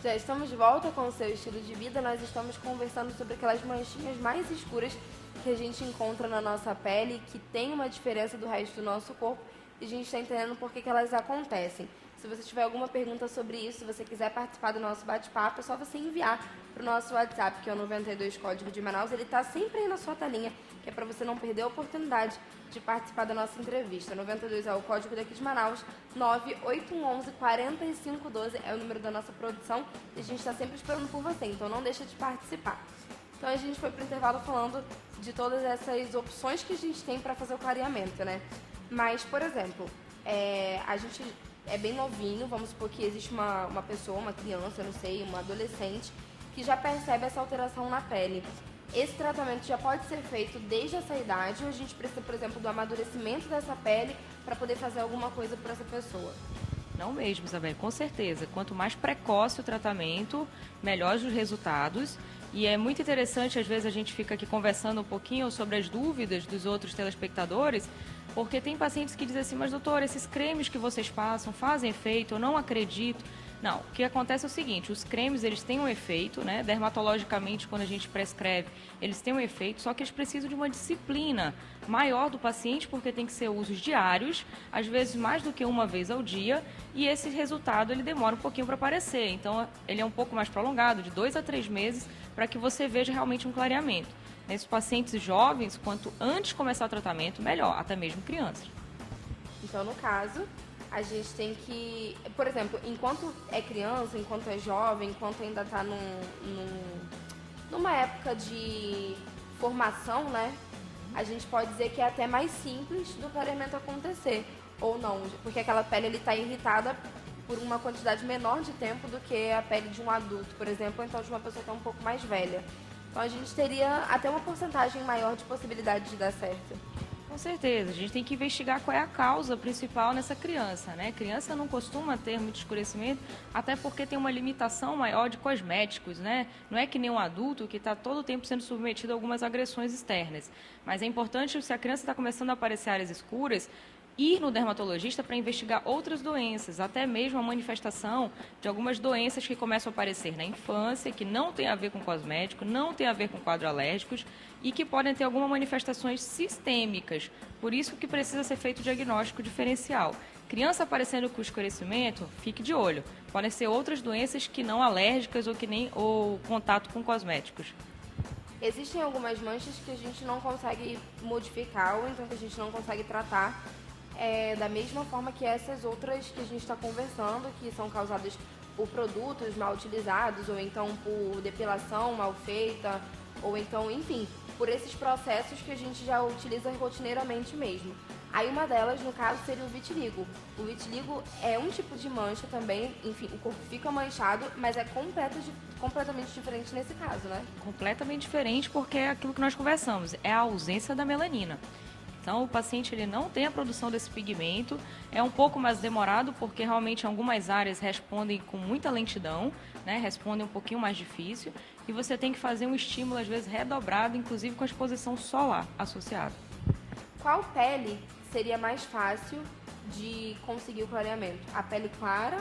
Já estamos de volta com o seu estilo de vida. Nós estamos conversando sobre aquelas manchinhas mais escuras que a gente encontra na nossa pele, que tem uma diferença do resto do nosso corpo, e a gente está entendendo por que elas acontecem. Se você tiver alguma pergunta sobre isso, se você quiser participar do nosso bate-papo, é só você enviar para o nosso WhatsApp, que é o 92 Código de Manaus. Ele está sempre aí na sua telinha, que é para você não perder a oportunidade de participar da nossa entrevista. 92 é o código daqui de Manaus, 98111 4512 é o número da nossa produção, e a gente está sempre esperando por você, então não deixa de participar. Então a gente foi para o intervalo falando de todas essas opções que a gente tem para fazer o clareamento, né? Mas, por exemplo, a gente é bem novinho, vamos supor que existe uma pessoa, uma criança, eu não sei, uma adolescente, que já percebe essa alteração na pele. Esse tratamento já pode ser feito desde essa idade, ou a gente precisa, por exemplo, do amadurecimento dessa pele para poder fazer alguma coisa por essa pessoa? Não mesmo, Isabel, com certeza. Quanto mais precoce o tratamento, melhores os resultados. E é muito interessante, às vezes a gente fica aqui conversando um pouquinho sobre as dúvidas dos outros telespectadores, porque tem pacientes que dizem assim, mas doutor, esses cremes que vocês passam fazem efeito? Eu não acredito. Não, o que acontece é o seguinte, os cremes eles têm um efeito, né? Dermatologicamente, quando a gente prescreve, eles têm um efeito, só que eles precisam de uma disciplina maior do paciente, porque tem que ser usos diários, às vezes mais do que uma vez ao dia, e esse resultado ele demora um pouquinho para aparecer. Então, ele é um pouco mais prolongado, de 2 a 3 meses, para que você veja realmente um clareamento. Nesses pacientes jovens, quanto antes de começar o tratamento, melhor, até mesmo crianças. Então, no caso, a gente tem que, por exemplo, enquanto é criança, enquanto é jovem, enquanto ainda está numa época de formação, né? A gente pode dizer que é até mais simples do clareamento acontecer, ou não, porque aquela pele está irritada por uma quantidade menor de tempo do que a pele de um adulto, por exemplo, ou então de uma pessoa que é um pouco mais velha. Então a gente teria até uma porcentagem maior de possibilidade de dar certo. Com certeza, a gente tem que investigar qual é a causa principal nessa criança, né? Criança não costuma ter muito escurecimento, até porque tem uma limitação maior de cosméticos, né? Não é que nem um adulto que está todo o tempo sendo submetido a algumas agressões externas. Mas é importante, se a criança está começando a aparecer áreas escuras, ir no dermatologista para investigar outras doenças, até mesmo a manifestação de algumas doenças que começam a aparecer na infância, que não tem a ver com cosmético, não tem a ver com quadros alérgicos e que podem ter algumas manifestações sistêmicas. Por isso que precisa ser feito o diagnóstico diferencial. Criança aparecendo com escurecimento, fique de olho. Podem ser outras doenças que não alérgicas ou contato com cosméticos. Existem algumas manchas que a gente não consegue modificar ou então que a gente não consegue tratar da mesma forma que essas outras que a gente está conversando, que são causadas por produtos mal utilizados, ou então por depilação mal feita, ou então, enfim, por esses processos que a gente já utiliza rotineiramente mesmo. Aí uma delas, no caso, seria o vitiligo. O vitiligo é um tipo de mancha também, enfim, o corpo fica manchado, mas é completamente diferente nesse caso, né? Completamente diferente porque é aquilo que nós conversamos, é a ausência da melanina. Então, o paciente ele não tem a produção desse pigmento, é um pouco mais demorado porque realmente algumas áreas respondem com muita lentidão, né? Respondem um pouquinho mais difícil e você tem que fazer um estímulo, às vezes, redobrado, inclusive com a exposição solar associada. Qual pele seria mais fácil de conseguir o clareamento? A pele clara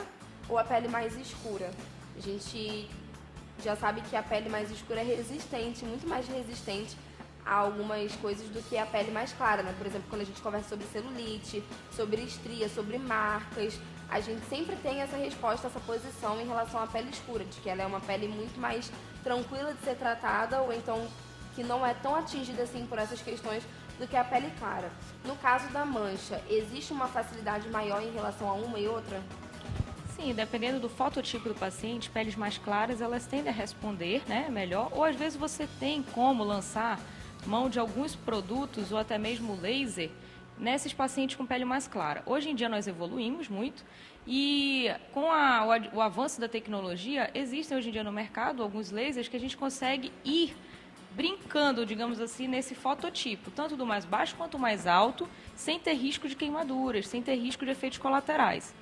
ou a pele mais escura? A gente já sabe que a pele mais escura é resistente, muito mais resistente a algumas coisas do que a pele mais clara, né? Por exemplo, quando a gente conversa sobre celulite, sobre estria, sobre marcas, a gente sempre tem essa resposta, essa posição em relação à pele escura, de que ela é uma pele muito mais tranquila de ser tratada ou então que não é tão atingida assim por essas questões do que a pele clara. No caso da mancha, existe uma facilidade maior em relação a uma e outra? Sim, dependendo do fototipo do paciente, peles mais claras elas tendem a responder, né, melhor, ou às vezes você tem como lançar mão de alguns produtos ou até mesmo laser nesses pacientes com pele mais clara. Hoje em dia nós evoluímos muito e com o avanço da tecnologia, existem hoje em dia no mercado alguns lasers que a gente consegue ir brincando, digamos assim, nesse fototipo, tanto do mais baixo quanto do mais alto, sem ter risco de queimaduras, sem ter risco de efeitos colaterais.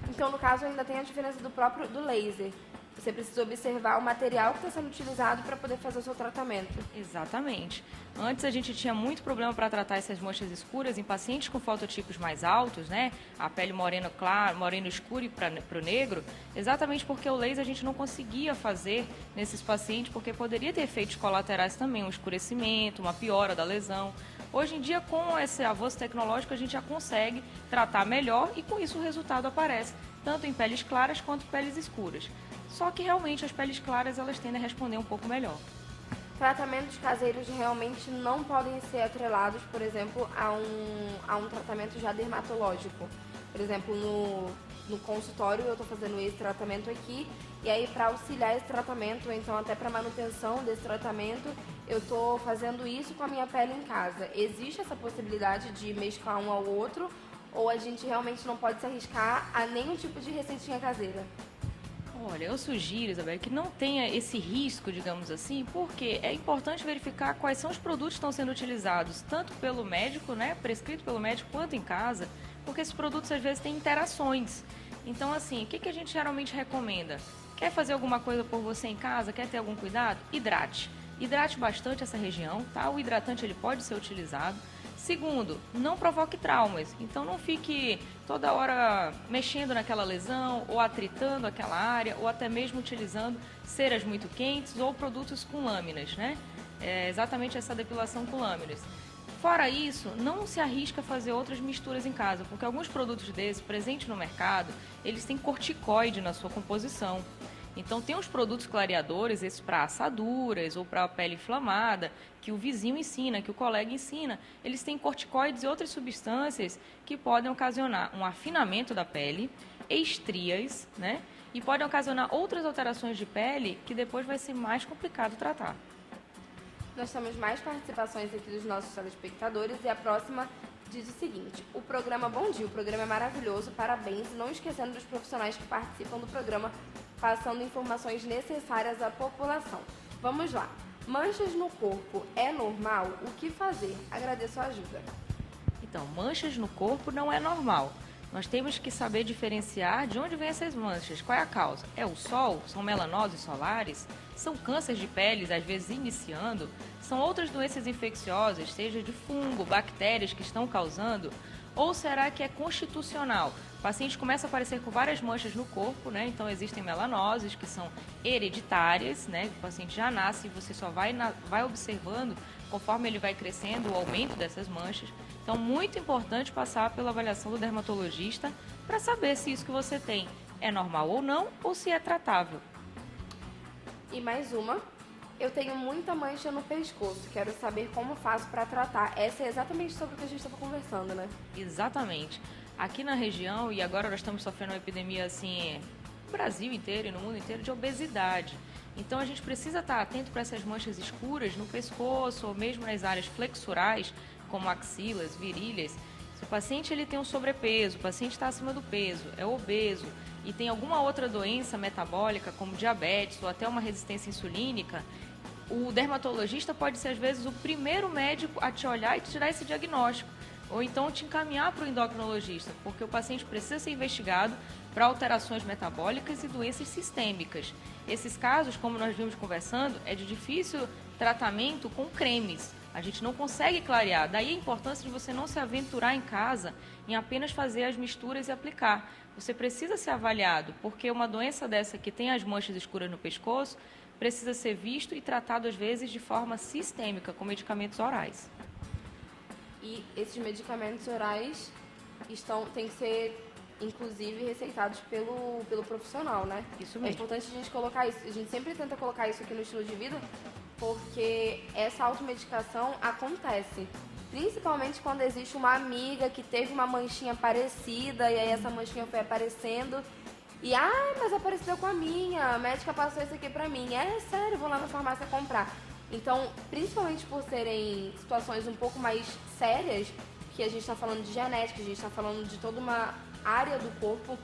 Então, no caso, ainda tem a diferença do laser. Você precisa observar o material que está sendo utilizado para poder fazer o seu tratamento. Exatamente. Antes a gente tinha muito problema para tratar essas manchas escuras em pacientes com fototipos mais altos, né? A pele morena clara, moreno escuro e para o negro, exatamente porque o laser a gente não conseguia fazer nesses pacientes, porque poderia ter efeitos colaterais também, um escurecimento, uma piora da lesão. Hoje em dia, com esse avanço tecnológico, a gente já consegue tratar melhor e com isso o resultado aparece, tanto em peles claras quanto peles escuras. Só que realmente as peles claras elas tendem a responder um pouco melhor. Tratamentos caseiros realmente não podem ser atrelados, por exemplo, a um tratamento já dermatológico. Por exemplo, no consultório eu estou fazendo esse tratamento aqui, e aí para auxiliar esse tratamento, ou então até para manutenção desse tratamento, eu estou fazendo isso com a minha pele em casa. Existe essa possibilidade de mesclar um ao outro, ou a gente realmente não pode se arriscar a nenhum tipo de receitinha caseira? Olha, eu sugiro, Isabel, que não tenha esse risco, digamos assim, porque é importante verificar quais são os produtos que estão sendo utilizados, tanto pelo médico, né, prescrito pelo médico, quanto em casa, porque esses produtos às vezes têm interações. Então, assim, o que a gente geralmente recomenda? Quer fazer alguma coisa por você em casa? Quer ter algum cuidado? Hidrate. Hidrate bastante essa região, tá? O hidratante ele pode ser utilizado. Segundo, não provoque traumas. Então não fique toda hora mexendo naquela lesão ou atritando aquela área ou até mesmo utilizando ceras muito quentes ou produtos com lâminas, né? É exatamente essa depilação com lâminas. Fora isso, não se arrisca a fazer outras misturas em casa, porque alguns produtos desses, presentes no mercado, eles têm corticoide na sua composição. Então, tem os produtos clareadores, esses para assaduras ou para a pele inflamada, que o vizinho ensina, que o colega ensina. Eles têm corticoides e outras substâncias que podem ocasionar um afinamento da pele, estrias, né? E podem ocasionar outras alterações de pele que depois vai ser mais complicado tratar. Nós temos mais participações aqui dos nossos telespectadores e a próxima diz o seguinte: o programa Bom Dia, o programa é maravilhoso, parabéns, e não esquecendo dos profissionais que participam do programa, passando informações necessárias à população. Vamos lá. Manchas no corpo é normal? O que fazer? Agradeço a ajuda. Então, manchas no corpo não é normal. Nós temos que saber diferenciar de onde vêm essas manchas, qual é a causa. É o sol? São melanoses solares? São cânceres de peles, às vezes iniciando? São outras doenças infecciosas, seja de fungo, bactérias que estão causando? Ou será que é constitucional? O paciente começa a aparecer com várias manchas no corpo, né? Então existem melanoses que são hereditárias, né? O paciente já nasce e você só vai observando conforme ele vai crescendo o aumento dessas manchas. Então, muito importante passar pela avaliação do dermatologista para saber se isso que você tem é normal ou não, ou se é tratável. E mais uma. Eu tenho muita mancha no pescoço, quero saber como faço para tratar. Essa é exatamente sobre o que a gente estava conversando, né? Exatamente. Aqui na região, e agora nós estamos sofrendo uma epidemia assim, no Brasil inteiro e no mundo inteiro, de obesidade. Então a gente precisa estar atento para essas manchas escuras no pescoço ou mesmo nas áreas flexurais, como axilas, virilhas. Se o paciente ele tem um sobrepeso, o paciente está acima do peso, é obeso e tem alguma outra doença metabólica, como diabetes ou até uma resistência insulínica, o dermatologista pode ser, às vezes, o primeiro médico a te olhar e te dar esse diagnóstico. Ou então te encaminhar para o endocrinologista, porque o paciente precisa ser investigado para alterações metabólicas e doenças sistêmicas. Esses casos, como nós vimos conversando, é de difícil tratamento com cremes. A gente não consegue clarear. Daí a importância de você não se aventurar em casa em apenas fazer as misturas e aplicar. Você precisa ser avaliado, porque uma doença dessa que tem as manchas escuras no pescoço precisa ser visto e tratado, às vezes, de forma sistêmica, com medicamentos orais. E esses medicamentos orais têm que ser, inclusive, receitados pelo profissional, né? Isso mesmo. É importante a gente colocar isso. A gente sempre tenta colocar isso aqui no estilo de vida, porque essa automedicação acontece. Principalmente quando existe uma amiga que teve uma manchinha parecida, e aí essa manchinha foi aparecendo. E, mas é parecida com a minha, a médica passou isso aqui pra mim. É sério, vou lá na farmácia comprar. Então, principalmente por serem situações um pouco mais sérias, que a gente está falando de genética, a gente está falando de toda uma área do corpo,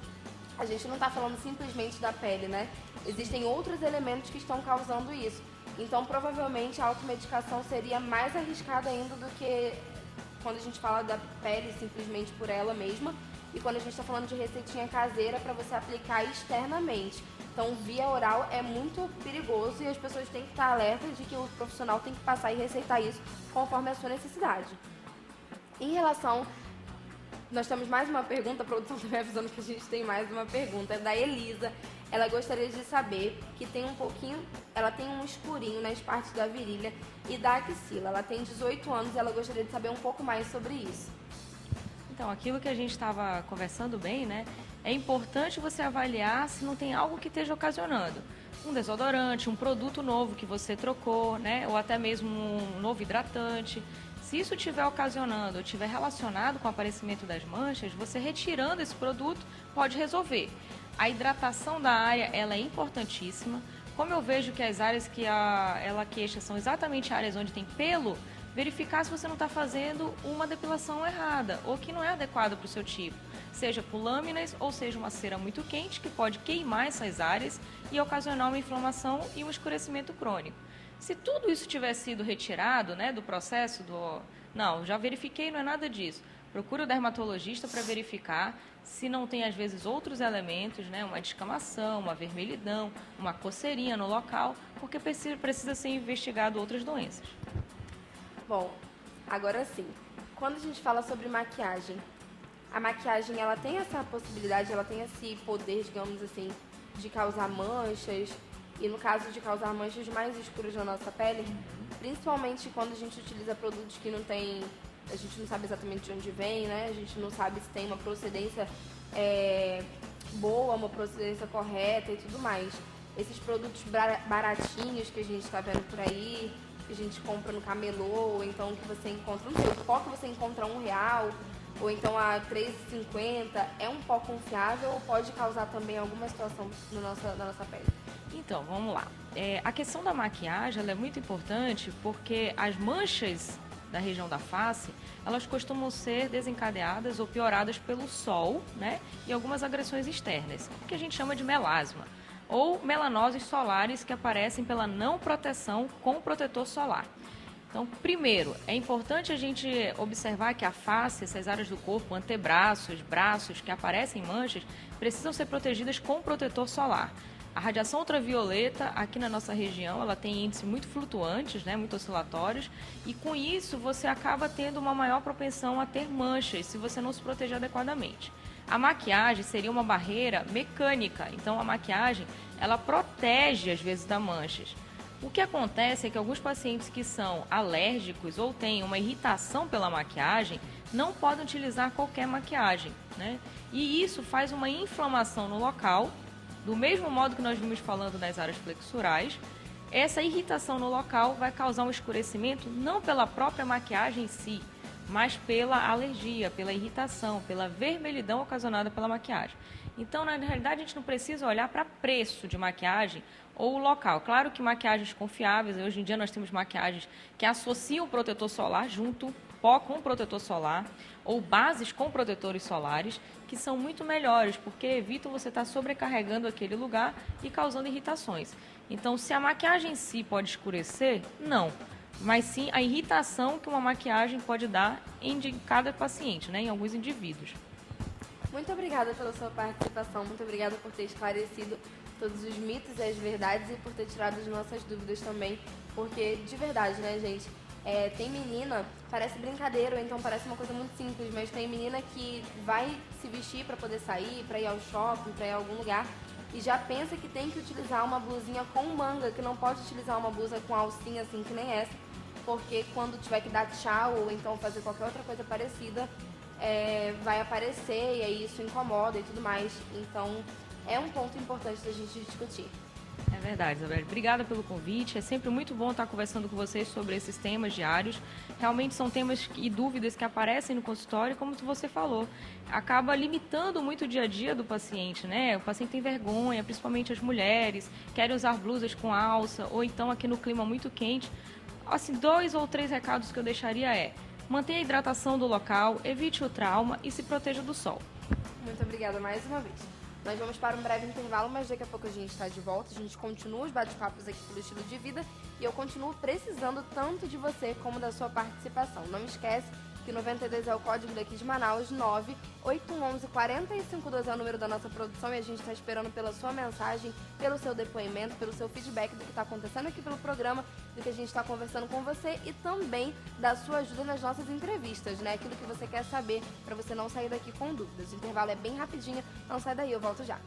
a gente não está falando simplesmente da pele, né? Existem outros elementos que estão causando isso. Então, provavelmente, a automedicação seria mais arriscada ainda do que quando a gente fala da pele simplesmente por ela mesma. e quando a gente está falando de receitinha caseira para você aplicar externamente. Então, via oral é muito perigoso e as pessoas têm que estar alertas de que o profissional tem que passar e receitar isso conforme a sua necessidade. Em relação... Nós temos mais uma pergunta, a produção está me avisando que a gente tem mais uma pergunta, é da Elisa. Ela gostaria de saber que tem ela tem um escurinho nas partes da virilha e da axila. Ela tem 18 anos e ela gostaria de saber um pouco mais sobre isso. Então, aquilo que a gente estava conversando bem, né? É importante você avaliar se não tem algo que esteja ocasionando. Um desodorante, um produto novo que você trocou, né? Ou até mesmo um novo hidratante. Se isso estiver ocasionando ou estiver relacionado com o aparecimento das manchas, você retirando esse produto pode resolver. A hidratação da área ela é importantíssima. Como eu vejo que as áreas que ela queixa são exatamente áreas onde tem pelo, verificar se você não está fazendo uma depilação errada ou que não é adequada para o seu tipo. Seja com lâminas ou seja uma cera muito quente que pode queimar essas áreas e ocasionar uma inflamação e um escurecimento crônico. Se tudo isso tiver sido retirado, né, do processo Não, já verifiquei, não é nada disso. Procura o dermatologista para verificar se não tem, às vezes, outros elementos, né, uma descamação, uma vermelhidão, uma coceirinha no local, porque precisa ser investigado outras doenças. Bom, agora sim, quando a gente fala sobre maquiagem, a maquiagem ela tem essa possibilidade, ela tem esse poder, digamos assim, de causar manchas, e no caso de causar manchas mais escuras na nossa pele, principalmente quando a gente utiliza produtos que não tem, a gente não sabe exatamente de onde vem, né? A gente não sabe se tem uma procedência boa, uma procedência correta e tudo mais. Esses produtos baratinhos que a gente está vendo por aí, que a gente compra no camelô, ou então que você encontra, não sei, o pó que você encontra R$1, ou então a R$3,50, é um pó confiável ou pode causar também alguma situação na nossa pele? Então, vamos lá. A questão da maquiagem ela é muito importante porque as manchas da região da face, elas costumam ser desencadeadas ou pioradas pelo sol, né? E algumas agressões externas, que a gente chama de melasma, ou melanoses solares que aparecem pela não proteção com protetor solar. Então, primeiro, é importante a gente observar que a face, essas áreas do corpo, antebraços, braços que aparecem manchas, precisam ser protegidas com protetor solar. A radiação ultravioleta aqui na nossa região, ela tem índices muito flutuantes, né, muito oscilatórios, e com isso você acaba tendo uma maior propensão a ter manchas se você não se proteger adequadamente. A maquiagem seria uma barreira mecânica, então a maquiagem ela protege às vezes das manchas. O que acontece é que alguns pacientes que são alérgicos ou têm uma irritação pela maquiagem não podem utilizar qualquer maquiagem, né? E isso faz uma inflamação no local. Do mesmo modo que nós vimos falando nas áreas flexurais, essa irritação no local vai causar um escurecimento não pela própria maquiagem em si, mas pela alergia, pela irritação, pela vermelhidão ocasionada pela maquiagem. Então, na realidade, a gente não precisa olhar para preço de maquiagem ou o local. Claro que maquiagens confiáveis, hoje em dia nós temos maquiagens que associam o protetor solar junto, pó com protetor solar, ou bases com protetores solares, que são muito melhores, porque evitam você estar sobrecarregando aquele lugar e causando irritações. Então, se a maquiagem em si pode escurecer, não. Mas sim a irritação que uma maquiagem pode dar em cada paciente, né, em alguns indivíduos. Muito obrigada pela sua participação, muito obrigada por ter esclarecido todos os mitos e as verdades e por ter tirado as nossas dúvidas também, porque de verdade, né, gente, tem menina, parece brincadeira ou então parece uma coisa muito simples, mas tem menina que vai se vestir para poder sair, para ir ao shopping, para ir a algum lugar e já pensa que tem que utilizar uma blusinha com manga, que não pode utilizar uma blusa com alcinha assim que nem essa, porque quando tiver que dar tchau ou então fazer qualquer outra coisa parecida, vai aparecer e aí isso incomoda e tudo mais. Então, é um ponto importante da gente discutir. É verdade, Isabelle. Obrigada pelo convite. É sempre muito bom estar conversando com vocês sobre esses temas diários. Realmente são temas e dúvidas que aparecem no consultório, como você falou. Acaba limitando muito o dia a dia do paciente, né? O paciente tem vergonha, principalmente as mulheres, querem usar blusas com alça, ou então aqui no clima muito quente. Assim, 2 ou 3 recados que eu deixaria mantenha a hidratação do local, evite o trauma e se proteja do sol. Muito obrigada mais uma vez. Nós vamos para um breve intervalo, mas daqui a pouco a gente está de volta. A gente continua os bate-papos aqui pelo estilo de vida e eu continuo precisando tanto de você como da sua participação. Não esquece que 92 é o código daqui de Manaus, 98111-4512 é o número da nossa produção e a gente está esperando pela sua mensagem, pelo seu depoimento, pelo seu feedback do que está acontecendo aqui pelo programa, do que a gente está conversando com você e também da sua ajuda nas nossas entrevistas, né? Aquilo que você quer saber para você não sair daqui com dúvidas. O intervalo é bem rapidinho, não sai daí, eu volto já.